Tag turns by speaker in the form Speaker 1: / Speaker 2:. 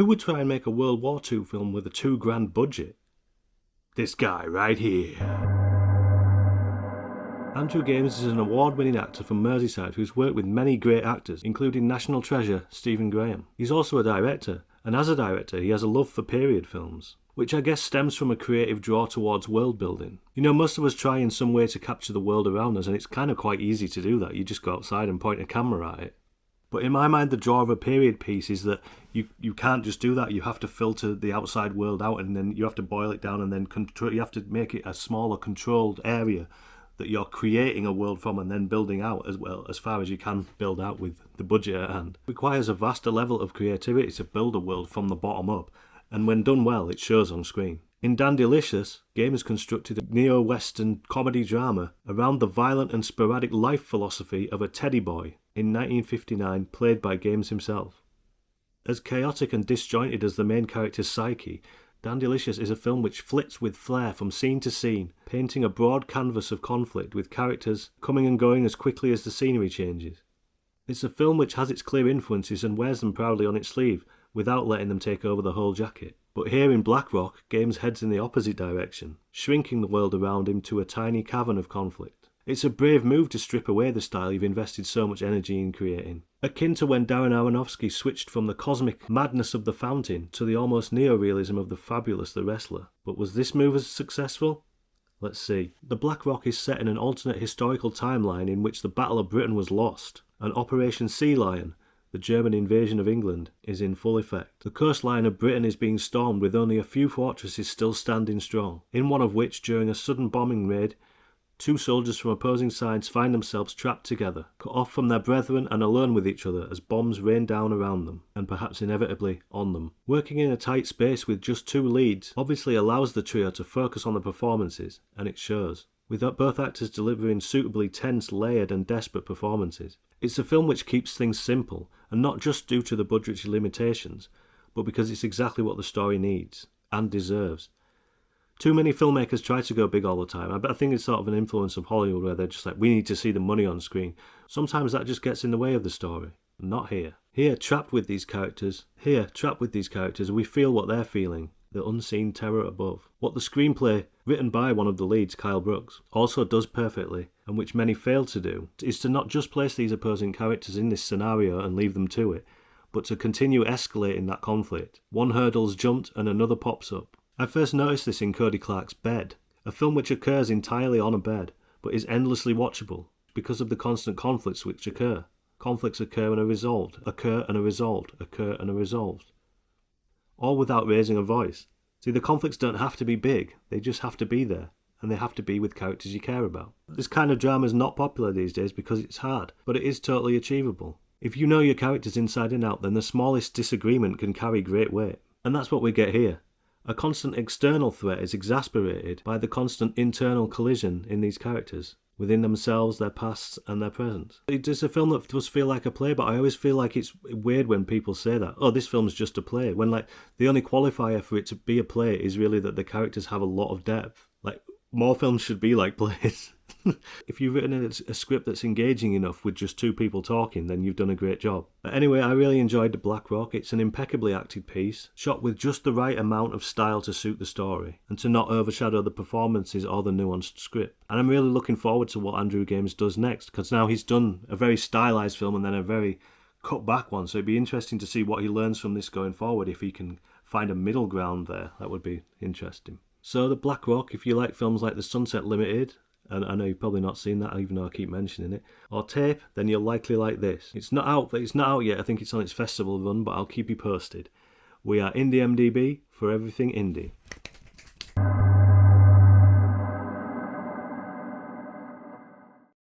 Speaker 1: Who would try and make a World War II film with a $2,000 budget? This guy right here. Andrew Games is an award-winning actor from Merseyside who's worked with many great actors, including national treasure Stephen Graham. He's also a director, and as a director he has a love for period films, which I guess stems from a creative draw towards world building. You know, most of us try in some way to capture the world around us, and it's kind of quite easy to do that. You just go outside and point a camera at it. But in my mind, the draw of a period piece is that you can't just do that. You have to filter the outside world out, and then you have to boil it down, and then you have to make it a smaller, controlled area that you're creating a world from and then building out as well, as far as you can build out with the budget at hand. It requires a vaster level of creativity to build a world from the bottom up, and when done well, it shows on screen. In Dandylicious, Games constructed a neo-western comedy drama around the violent and sporadic life philosophy of a teddy boy in 1959, played by Games himself. As chaotic and disjointed as the main character's psyche, Dandylicious is a film which flits with flair from scene to scene, painting a broad canvas of conflict with characters coming and going as quickly as the scenery changes. It's a film which has its clear influences and wears them proudly on its sleeve, without letting them take over the whole jacket. But here in Black Rock, Games heads in the opposite direction, shrinking the world around him to a tiny cavern of conflict. It's a brave move to strip away the style you've invested so much energy in creating. Akin to when Darren Aronofsky switched from the cosmic madness of The Fountain to the almost neo-realism of The Fabulous The Wrestler. But was this move as successful? Let's see. The Black Rock is set in an alternate historical timeline in which the Battle of Britain was lost, and Operation Sea Lion, the German invasion of England, is in full effect. The coastline of Britain is being stormed with only a few fortresses still standing strong, in one of which, during a sudden bombing raid, 2 soldiers from opposing sides find themselves trapped together, cut off from their brethren and alone with each other as bombs rain down around them, and perhaps inevitably on them. Working in a tight space with just 2 leads obviously allows the trio to focus on the performances, and it shows, with both actors delivering suitably tense, layered and desperate performances. It's a film which keeps things simple, and not just due to the budgetary limitations, but because it's exactly what the story needs, and deserves. Too many filmmakers try to go big all the time. I think it's sort of an influence of Hollywood where they're just like, we need to see the money on screen. Sometimes that just gets in the way of the story. Not here. Here, trapped with these characters, we feel what they're feeling. The unseen terror above. What the screenplay, written by one of the leads, Kyle Brooks, also does perfectly, and which many fail to do, is to not just place these opposing characters in this scenario and leave them to it, but to continue escalating that conflict. One hurdle's jumped and another pops up. I first noticed this in Cody Clark's Bed, a film which occurs entirely on a bed, but is endlessly watchable, because of the constant conflicts which occur. Conflicts occur and are resolved, occur and are resolved, occur and are resolved. All without raising a voice. See, the conflicts don't have to be big, they just have to be there, and they have to be with characters you care about. This kind of drama is not popular these days because it's hard, but it is totally achievable. If you know your characters inside and out, then the smallest disagreement can carry great weight. And that's what we get here. A constant external threat is exasperated by the constant internal collision in these characters, within themselves, their pasts and their presents. It's a film that does feel like a play, but I always feel like it's weird when people say that, oh, this film's just a play, when like the only qualifier for it to be a play is really that the characters have a lot of depth. Like, more films should be like plays. If you've written a script that's engaging enough with just 2 people talking, then you've done a great job. Anyway, I really enjoyed The Black Rock. It's an impeccably acted piece, shot with just the right amount of style to suit the story, and to not overshadow the performances or the nuanced script. And I'm really looking forward to what Andrew Games does next, because now he's done a very stylised film and then a very cut back one, so it'd be interesting to see what he learns from this going forward. If he can find a middle ground there, that would be interesting. So The Black Rock, if you like films like The Sunset Limited, and I know you've probably not seen that, even though I keep mentioning it, or Tape, then you'll likely like this. It's not out yet. I think it's on its festival run, but I'll keep you posted. We are IndieMDB for everything indie.